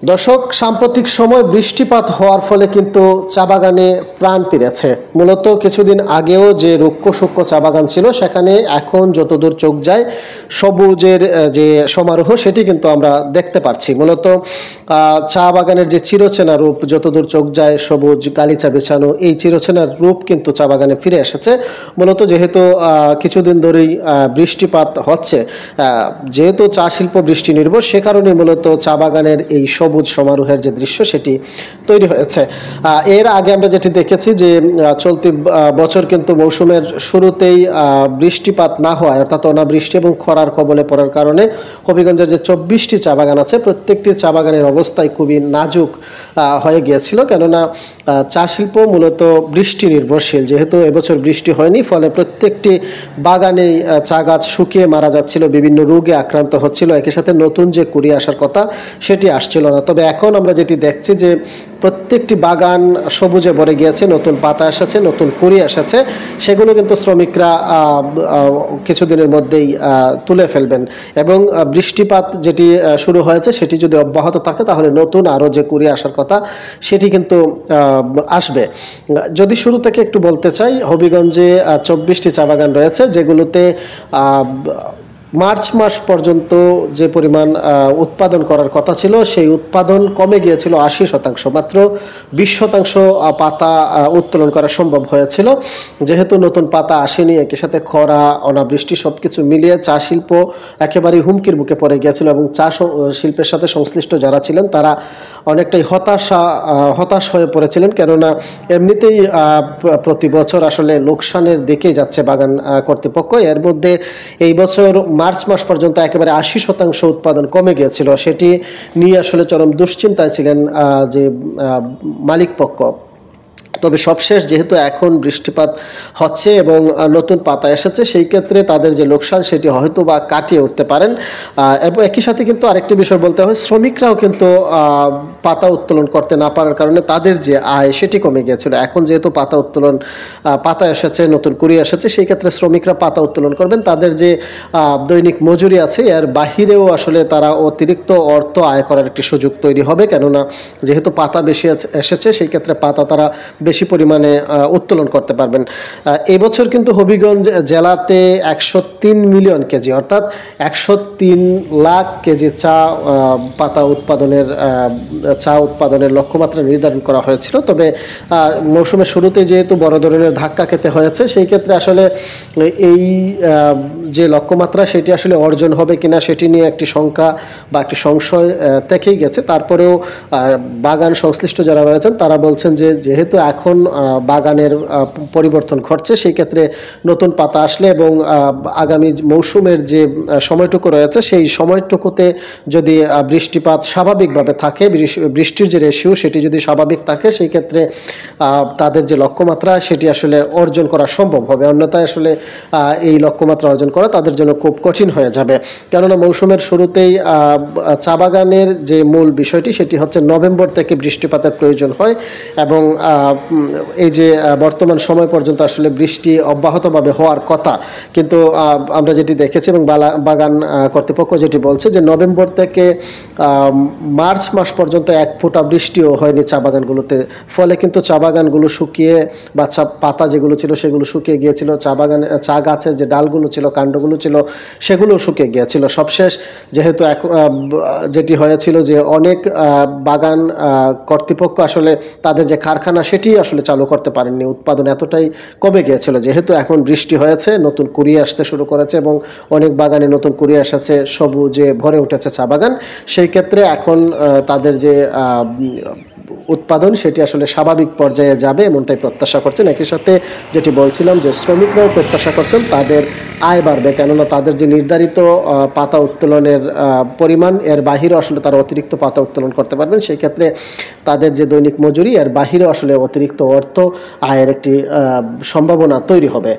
দর্শক, সাম্প্রতিক সময় বৃষ্টিপাত হওয়ার ফলে কিন্তু চা বাগানে প্রাণ ফিরেছে। মূলত কিছুদিন আগেও যে রুক্ষ সূক্ষ্ম চা বাগান ছিল, সেখানে এখন যতদূর চোখ যায় সবুজের যে সমারোহ সেটি কিন্তু আমরা দেখতে পাচ্ছি। মূলত চা বাগানের যে চিরচেনা রূপ, যতদূর চোখ যায় সবুজ গালিচা বিছানো, এই চিরচেনার রূপ কিন্তু চা বাগানে ফিরে এসেছে। মূলত যেহেতু কিছুদিন ধরেই বৃষ্টিপাত হচ্ছে, যেহেতু চা শিল্প বৃষ্টি নির্ভর, সে কারণে মূলত চা বাগানের এই সবুজ সমারোহের যে দৃশ্য সেটি তৈরি হয়েছে। এর আগে আমরা যেটি দেখেছি যে চলতি বছর কিন্তু মৌসুমের শুরুতেই বৃষ্টিপাত না হওয়ায়, অর্থাৎ অনাবৃষ্টি এবং খরার কবলে পড়ার কারণে হবিগঞ্জের যে 24টি চা বাগান আছে, প্রত্যেকটি চা বাগানের অবস্থায় খুবই নাজুক হয়ে গিয়েছিল। কেননা চা শিল্প মূলত বৃষ্টি নির্ভরশীল। যেহেতু এবছর বৃষ্টি হয়নি, ফলে প্রত্যেকটি বাগানেই চা গাছ শুকিয়ে মারা যাচ্ছিল, বিভিন্ন রোগে আক্রান্ত হচ্ছিল। একই সাথে নতুন যে কুড়ি আসার কথা সেটি আসছিল না। তবে এখন আমরা যেটি দেখছি যে প্রত্যেকটি বাগান সবুজে ভরে গিয়েছে, নতুন পাতা এসেছে, নতুন কুড়ি এসেছে। সেগুলো কিন্তু শ্রমিকরা কিছুদিনের মধ্যেই তুলে ফেলবেন এবং বৃষ্টিপাত যেটি শুরু হয়েছে সেটি যদি অব্যাহত থাকে তাহলে নতুন আরও যে কুড়ি আসার কথা সেটি কিন্তু আসবে। যদি শুরু থেকে একটু বলতে চাই, হবিগঞ্জে 24টি চা বাগান রয়েছে, যেগুলোতে মার্চ মাস পর্যন্ত যে পরিমাণ উৎপাদন করার কথা ছিল সেই উৎপাদন কমে গিয়েছিল 80%। মাত্র 20% পাতা উত্তোলন করা সম্ভব হয়েছিল। যেহেতু নতুন পাতা আসেনি, একই সাথে খরা অনাবৃষ্টি সবকিছু মিলিয়ে চা শিল্প একেবারেই হুমকির মুখে পড়ে গিয়েছিল এবং চা শিল্পের সাথে সংশ্লিষ্ট যারা ছিলেন তারা অনেকটাই হতাশ হয়ে পড়েছিলেন। কেননা এমনিতেই প্রতি বছর আসলে লোকসানের দিকেই যাচ্ছে বাগান কর্তৃপক্ষ। এর মধ্যে এই বছর মার্চ মাস পর্যন্ত একেবারে 80% উৎপাদন কমে গিয়েছিল। সেটি নিয়ে আসলে চরম দুশ্চিন্তায় ছিলেন যে মালিক পক্ষ। তবে সবশেষ যেহেতু এখন বৃষ্টিপাত হচ্ছে এবং নতুন পাতা এসেছে, সেই ক্ষেত্রে তাদের যে লোকসান সেটি হয়তো বা কাটিয়ে উঠতে পারেন। এবং একই সাথে কিন্তু আরেকটি বিষয় বলতে হয়, শ্রমিকরাও কিন্তু পাতা উত্তোলন করতে না পারার কারণে তাদের যে আয় সেটি কমে গিয়েছিল। এখন যেহেতু পাতা এসেছে, নতুন কুড়ি এসেছে, সেই ক্ষেত্রে শ্রমিকরা পাতা উত্তোলন করবেন। তাদের যে দৈনিক মজুরি আছে এর বাহিরেও আসলে তারা অতিরিক্ত অর্থ আয় করার একটি সুযোগ তৈরি হবে। কেননা যেহেতু পাতা বেশি এসেছে, সেই ক্ষেত্রে পাতা তারা বেশি পরিমাণে উত্তোলন করতে পারবেন। এবছর কিন্তু হবিগঞ্জ জেলাতে 103 মিলিয়ন কেজি, অর্থাৎ 103 লাখ কেজি পাতা উৎপাদনের লক্ষ্যমাত্রা নির্ধারণ করা হয়েছিল। তবে মৌসুমের শুরুতে যেহেতু বড় ধরনের ধাক্কা খেতে হয়েছে, সেই ক্ষেত্রে আসলে এই যে লক্ষ্যমাত্রা সেটি আসলে অর্জন হবে কিনা সেটি নিয়ে একটি শঙ্কা বা একটি সংশয় থেকেই গেছে। তারপরেও বাগান সংশ্লিষ্ট যারা রয়েছেন তারা বলছেন যে যেহেতু এখন বাগানের পরিবর্তন ঘটছে, সেই ক্ষেত্রে নতুন পাতা আসলে এবং আগামী মৌসুমের যে সময়টুকু রয়েছে সেই সময়টুকুতে যদি বৃষ্টিপাত স্বাভাবিকভাবে থাকে, বৃষ্টির যে রেশিও সেটি যদি স্বাভাবিক থাকে, সেই ক্ষেত্রে তাদের যে লক্ষ্যমাত্রা সেটি আসলে অর্জন করা সম্ভব হবে। অন্যথায় আসলে এই লক্ষ্যমাত্রা অর্জন করা তাদের জন্য খুব কঠিন হয়ে যাবে। কেননা মৌসুমের শুরুতেই চা বাগানের যে মূল বিষয়টি সেটি হচ্ছে নভেম্বর থেকে বৃষ্টিপাতের প্রয়োজন হয় এবং এই যে বর্তমান সময় পর্যন্ত আসলে বৃষ্টি অব্যাহতভাবে হওয়ার কথা, কিন্তু আমরা যেটি দেখেছি এবং বাগান কর্তৃপক্ষ যেটি বলছে যে নভেম্বর থেকে মার্চ মাস পর্যন্ত এক ফোঁটা বৃষ্টিও হয়নি চা বাগানগুলোতে। ফলে কিন্তু চা বাগানগুলো শুকিয়ে বা পাতা যেগুলো ছিল সেগুলো শুকিয়ে গিয়েছিল। চা গাছের যে ডালগুলো ছিল, কাণ্ডগুলো ছিল, সেগুলো শুকিয়ে গিয়েছিল। সবশেষ যেহেতু যেটি হয়েছিল যে অনেক বাগান কর্তৃপক্ষ আসলে তাদের যে কারখানা সেটি আসলে চালু করতে পারেননি, উৎপাদন এতটাই কমে গিয়েছিল। যেহেতু এখন বৃষ্টি হয়েছে, নতুন কুড়ি আসতে শুরু করেছে এবং অনেক বাগানে নতুন কুড়ি এসেছে, সবুজে ভরে উঠেছে চা বাগান, সেই ক্ষেত্রে এখন তাদের যে উৎপাদন সেটি আসলে স্বাভাবিক পর্যায়ে যাবে এমনটাই প্রত্যাশা করছেন। একই সাথে যেটি বলছিলাম যে শ্রমিকরাও প্রত্যাশা করছেন তাদের আয় বাড়বে, কেননা তাদের যে নির্ধারিত পাতা উত্তোলনের পরিমাণ এর বাহিরে আসলে তারা অতিরিক্ত পাতা উত্তোলন করতে পারবেন। সেই ক্ষেত্রে তাদের যে দৈনিক মজুরি এর বাহিরে আসলে অতিরিক্ত অর্থ আয়ের একটি সম্ভাবনা তৈরি হবে।